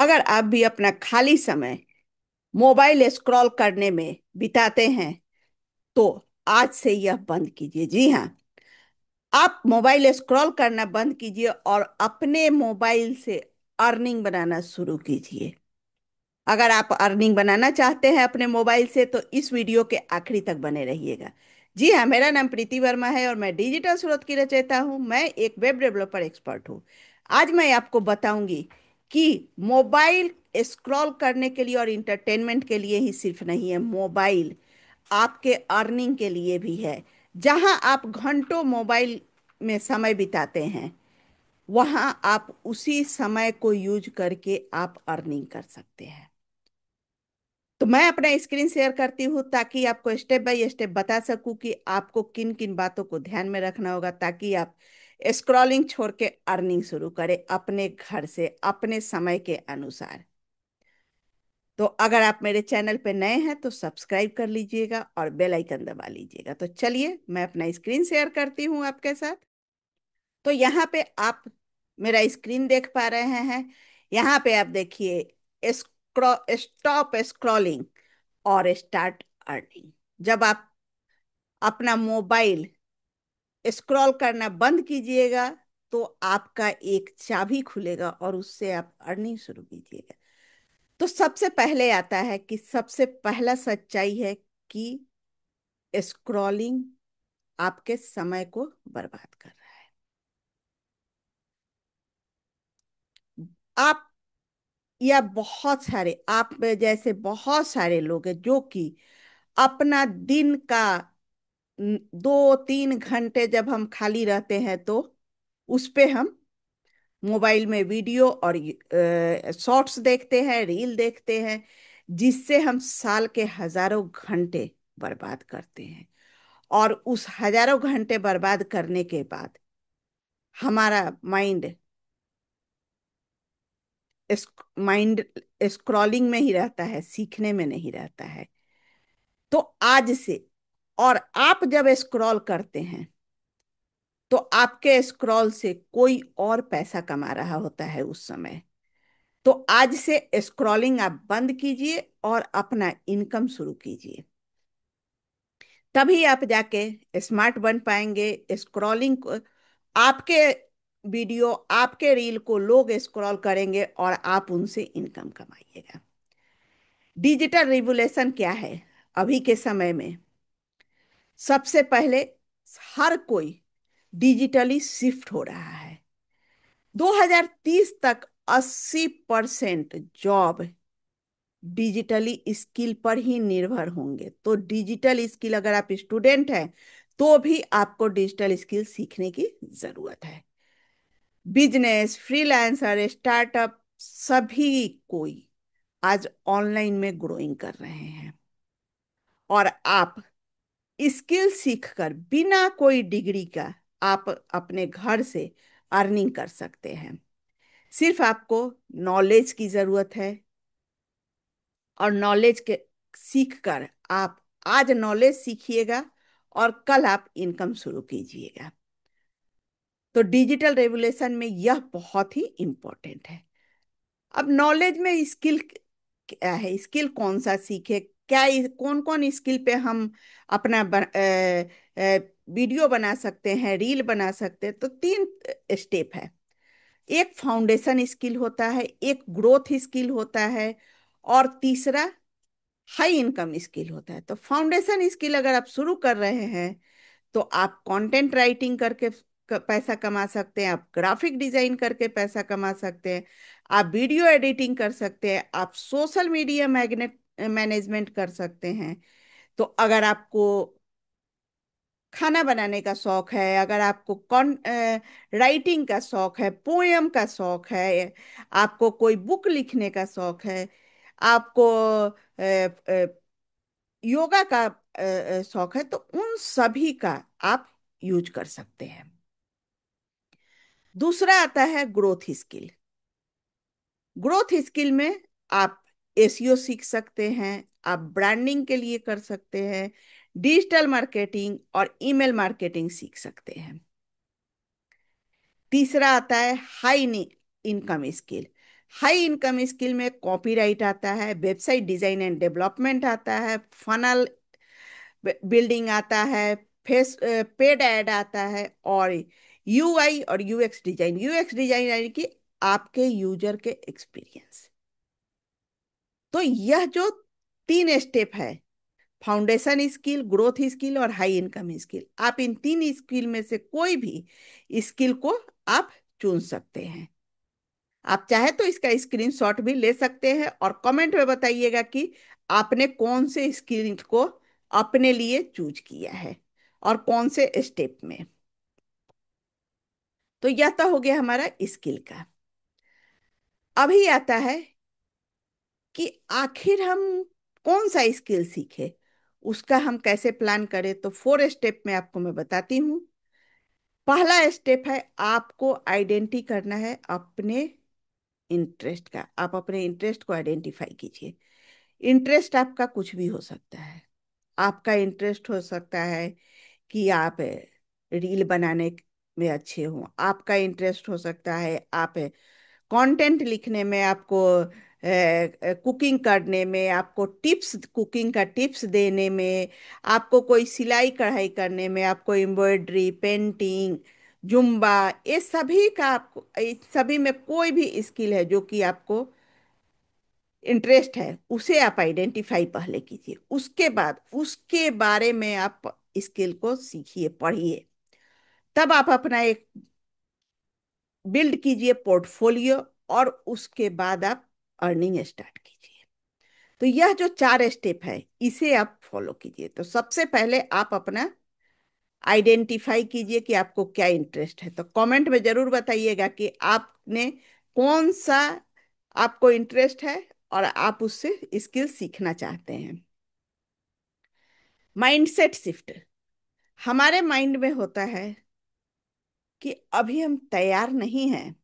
अगर आप भी अपना खाली समय मोबाइल स्क्रॉल करने में बिताते हैं तो आज से यह बंद कीजिए। जी हाँ, आप मोबाइल स्क्रॉल करना बंद कीजिए और अपने मोबाइल से अर्निंग बनाना शुरू कीजिए। अगर आप अर्निंग बनाना चाहते हैं अपने मोबाइल से तो इस वीडियो के आखिरी तक बने रहिएगा। जी हाँ, मेरा नाम प्रीति वर्मा है और मैं डिजिटल स्रोत की रचयिता हूँ। मैं एक वेब डेवलपर एक्सपर्ट हूँ। आज मैं आपको बताऊंगी कि मोबाइल स्क्रॉल करने के लिए और इंटरटेनमेंट के लिए ही सिर्फ नहीं है, मोबाइल आपके अर्निंग के लिए भी है। जहां आप घंटों मोबाइल में समय बिताते हैं वहां आप उसी समय को यूज करके आप अर्निंग कर सकते हैं। तो मैं अपना स्क्रीन शेयर करती हूँ ताकि आपको स्टेप बाय स्टेप बता सकूं कि आपको किन किन बातों को ध्यान में रखना होगा ताकि आप स्क्रॉलिंग छोड़ के अर्निंग शुरू करें अपने घर से अपने समय के अनुसार। तो अगर आप मेरे चैनल पे नए हैं तो सब्सक्राइब कर लीजिएगा और बेल आइकन दबा लीजिएगा। तो चलिए मैं अपना स्क्रीन शेयर करती हूँ आपके साथ। तो यहाँ पे आप मेरा स्क्रीन देख पा रहे हैं। यहाँ पे आप देखिए स्टॉप स्क्रॉलिंग और स्टार्ट अर्निंग। जब आप अपना मोबाइल स्क्रॉल करना बंद कीजिएगा तो आपका एक चाबी खुलेगा और उससे आप अर्निंग शुरू कीजिएगा। तो सबसे पहले आता है कि सबसे पहला सच्चाई है कि स्क्रॉलिंग आपके समय को बर्बाद कर रहा है। आप या बहुत सारे आप में जैसे बहुत सारे लोग हैं जो कि अपना दिन का 2-3 घंटे जब हम खाली रहते हैं तो उस पे हम मोबाइल में वीडियो और शॉर्ट्स देखते हैं, रील देखते हैं, जिससे हम साल के हजारों घंटे बर्बाद करते हैं। और उस हजारों घंटे बर्बाद करने के बाद हमारा माइंड माइंड स्क्रॉलिंग में ही रहता है, सीखने में नहीं रहता है। तो आज से और आप जब स्क्रॉल करते हैं तो आपके स्क्रॉल से कोई और पैसा कमा रहा होता है उस समय। तो आज से स्क्रॉलिंग आप बंद कीजिए और अपना इनकम शुरू कीजिए। तभी आप जाके स्मार्ट बन पाएंगे। स्क्रॉलिंग को आपके वीडियो आपके रील को लोग स्क्रॉल करेंगे और आप उनसे इनकम कमाइएगा। डिजिटल रिवोल्यूशन क्या है अभी के समय में? सबसे पहले हर कोई डिजिटली शिफ्ट हो रहा है। 2030 तक 80% जॉब डिजिटली स्किल पर ही निर्भर होंगे। तो डिजिटल स्किल अगर आप स्टूडेंट हैं तो भी आपको डिजिटल स्किल सीखने की जरूरत है। बिजनेस, फ्रीलांसर, स्टार्टअप सभी कोई आज ऑनलाइन में ग्रोइंग कर रहे हैं और आप स्किल सीखकर बिना कोई डिग्री का आप अपने घर से अर्निंग कर सकते हैं। सिर्फ आपको नॉलेज की जरूरत है और नॉलेज के सीख कर आप आज नॉलेज सीखिएगा और कल आप इनकम शुरू कीजिएगा। तो डिजिटल रेवोल्यूशन में यह बहुत ही इंपॉर्टेंट है। अब नॉलेज में स्किल क्या है, स्किल कौन सा सीखे, क्या कौन कौन स्किल पे हम अपना वीडियो बना सकते हैं, रील बना सकते हैं। तो 3 स्टेप है। एक फाउंडेशन स्किल होता है, एक ग्रोथ स्किल होता है और तीसरा हाई इनकम स्किल होता है। तो फाउंडेशन स्किल अगर आप शुरू कर रहे हैं तो आप कंटेंट राइटिंग करके पैसा कमा सकते हैं, आप ग्राफिक डिजाइन करके पैसा कमा सकते हैं, आप वीडियो एडिटिंग कर सकते हैं, आप सोशल मीडिया मैग्नेट मैनेजमेंट कर सकते हैं। तो अगर आपको खाना बनाने का शौक है, अगर आपको कॉन राइटिंग का शौक है, पोयम का शौक है, आपको कोई बुक लिखने का शौक है, आपको योगा का शौक है, तो उन सभी का आप यूज कर सकते हैं। दूसरा आता है ग्रोथ स्किल। ग्रोथ स्किल में आप एसईओ सीख सकते हैं, आप ब्रांडिंग के लिए कर सकते हैं, डिजिटल मार्केटिंग और ईमेल मार्केटिंग सीख सकते हैं। तीसरा आता है high income skill. High income skill में कॉपीराइट आता है, वेबसाइट डिजाइन एंड डेवलपमेंट आता है, फनल बिल्डिंग आता है, फेस पेड ऐड आता है, और यूआई और यूएक्स डिजाइन। यूएक्स डिजाइन यानी कि आपके यूजर के एक्सपीरियंस। तो यह जो तीन स्टेप है, फाउंडेशन स्किल, ग्रोथ स्किल और हाई इनकम स्किल, आप इन तीन स्किल में से कोई भी स्किल को आप चुन सकते हैं। आप चाहे तो इसका स्क्रीनशॉट भी ले सकते हैं और कमेंट में बताइएगा कि आपने कौन से स्किल को अपने लिए चूज किया है और कौन से स्टेप में। तो यह तो हो गया हमारा स्किल का। अभी आता है कि आखिर हम कौन सा स्किल सीखे, उसका हम कैसे प्लान करें। तो 4 स्टेप में आपको मैं बताती हूँ। पहला स्टेप है, आपको आइडेंटिटी करना है अपने इंटरेस्ट का। आप अपने इंटरेस्ट को आइडेंटिफाई कीजिए। इंटरेस्ट आपका कुछ भी हो सकता है। आपका इंटरेस्ट हो सकता है कि आप रील बनाने में अच्छे हो। आपका इंटरेस्ट हो सकता है आप कंटेंट लिखने में, आपको कुकिंग करने में, आपको टिप्स, कुकिंग का टिप्स देने में, आपको कोई सिलाई कढ़ाई करने में, आपको एम्ब्रॉयडरी, पेंटिंग, जुम्बा, ये सभी का, आपको इस सभी में कोई भी स्किल है जो कि आपको इंटरेस्ट है, उसे आप आइडेंटिफाई पहले कीजिए। उसके बाद उसके बारे में आप स्किल को सीखिए, पढ़िए। तब आप अपना एक बिल्ड कीजिए पोर्टफोलियो, और उसके बाद आप अर्निंग स्टार्ट कीजिए। तो यह जो 4 स्टेप है, इसे आप फॉलो कीजिए। तो सबसे पहले आप अपना आइडेंटिफाई कीजिए कि आपको क्या इंटरेस्ट है। तो कमेंट में जरूर बताइएगा कि आपने कौन सा, आपको इंटरेस्ट है और आप उससे स्किल सीखना चाहते हैं। माइंडसेट शिफ्ट हमारे माइंड में होता है कि अभी हम तैयार नहीं हैं,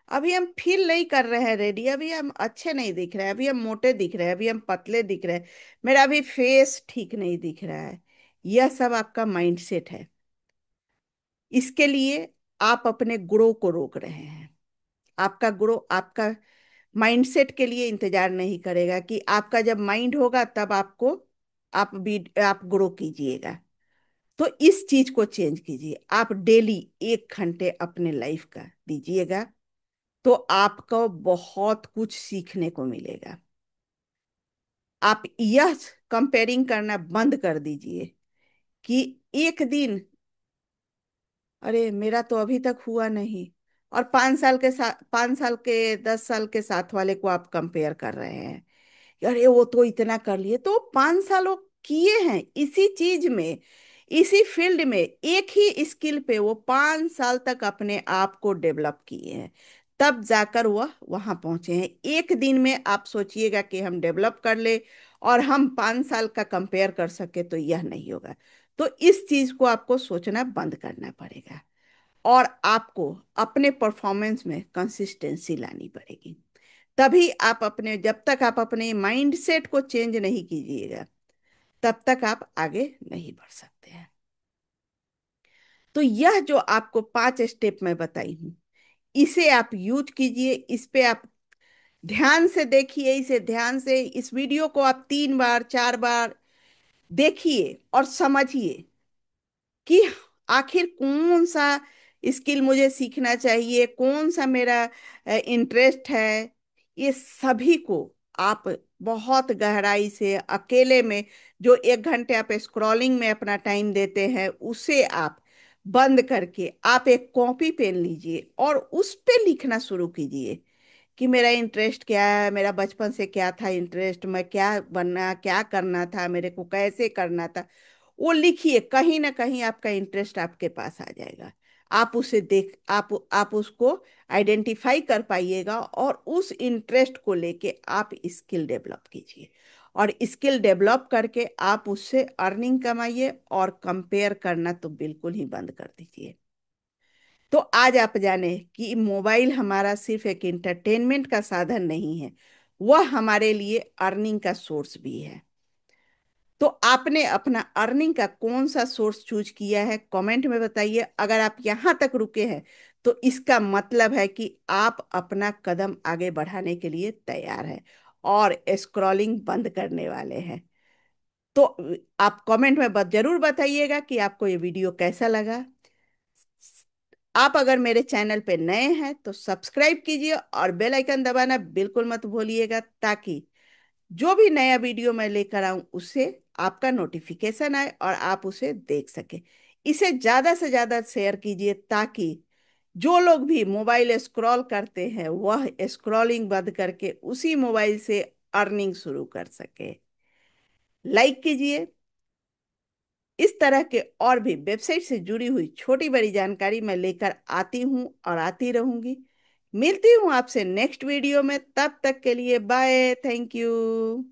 अभी हम फील नहीं कर रहे हैं रेडी, अभी हम अच्छे नहीं दिख रहे हैं, अभी हम मोटे दिख रहे हैं, अभी हम पतले दिख रहे हैं, मेरा अभी फेस ठीक नहीं दिख रहा है। यह सब आपका माइंडसेट है। इसके लिए आप अपने ग्रो को रोक रहे हैं। आपका ग्रो, आपका माइंडसेट के लिए इंतजार नहीं करेगा कि आपका जब माइंड होगा तब आपको, आप भी आप ग्रो कीजिएगा। तो इस चीज को चेंज कीजिए। आप डेली 1 घंटे अपने लाइफ का दीजिएगा, तो आपको बहुत कुछ सीखने को मिलेगा। आप यह कंपेयरिंग करना बंद कर दीजिए कि एक दिन, अरे मेरा तो अभी तक हुआ नहीं, और 5 साल के साथ, 5 साल के, 10 साल के साथ वाले को आप कंपेयर कर रहे हैं। अरे वो तो इतना कर लिए, तो 5 साल वो किए हैं इसी चीज में, इसी फील्ड में, एक ही स्किल पे वो 5 साल तक अपने आप को डेवलप किए हैं, तब जाकर वह वहां पहुंचे हैं। एक दिन में आप सोचिएगा कि हम डेवलप कर ले और हम 5 साल का कंपेयर कर सके, तो यह नहीं होगा। तो इस चीज को आपको सोचना बंद करना पड़ेगा, और आपको अपने परफॉर्मेंस में कंसिस्टेंसी लानी पड़ेगी। तभी आप अपने, जब तक आप अपने माइंडसेट को चेंज नहीं कीजिएगा, तब तक आप आगे नहीं बढ़ सकते हैं। तो यह जो आपको 5 स्टेप मैं बताई हूं, इसे आप यूज कीजिए। इस पे आप ध्यान से देखिए, इसे ध्यान से, इस वीडियो को आप 3 बार 4 बार देखिए और समझिए कि आखिर कौन सा स्किल मुझे सीखना चाहिए, कौन सा मेरा इंटरेस्ट है। ये सभी को आप बहुत गहराई से अकेले में, जो 1 घंटे आप स्क्रॉलिंग में अपना टाइम देते हैं, उसे आप बंद करके आप एक कॉपी पेन लीजिए और उस पे लिखना शुरू कीजिए कि मेरा इंटरेस्ट क्या है, मेरा बचपन से क्या था इंटरेस्ट, मैं क्या बनना, क्या करना था, मेरे को कैसे करना था। वो लिखिए, कहीं ना कहीं आपका इंटरेस्ट आपके पास आ जाएगा। आप उसे देख, आप उसको आइडेंटिफाई कर पाइएगा, और उस इंटरेस्ट को लेके आप स्किल डेवलप कीजिए, और स्किल डेवलप करके आप उससे अर्निंग कमाइए, और कंपेयर करना तो बिल्कुल ही बंद कर दीजिए। तो आज आप जाने कि मोबाइल हमारा सिर्फ एक इंटरटेनमेंट का साधन नहीं है, वह हमारे लिए अर्निंग का सोर्स भी है। तो आपने अपना अर्निंग का कौन सा सोर्स चूज किया है, कमेंट में बताइए। अगर आप यहाँ तक रुके हैं तो इसका मतलब है कि आप अपना कदम आगे बढ़ाने के लिए तैयार हैं और स्क्रॉलिंग बंद करने वाले हैं। तो आप कमेंट में जरूर बताइएगा कि आपको ये वीडियो कैसा लगा। आप अगर मेरे चैनल पे नए हैं तो सब्सक्राइब कीजिए और बेल आइकन दबाना बिल्कुल मत भूलिएगा, ताकि जो भी नया वीडियो मैं लेकर आऊं उससे आपका नोटिफिकेशन आए और आप उसे देख सके। इसे ज्यादा से ज्यादा शेयर कीजिए, ताकि जो लोग भी मोबाइल स्क्रॉल करते हैं वह स्क्रॉलिंग बंद करके उसी मोबाइल से अर्निंग शुरू कर सके। लाइक कीजिए। इस तरह के और भी वेबसाइट से जुड़ी हुई छोटी बड़ी जानकारी मैं लेकर आती हूँ और आती रहूंगी। मिलती हूँ आपसे नेक्स्ट वीडियो में, तब तक के लिए बाय, थैंक यू।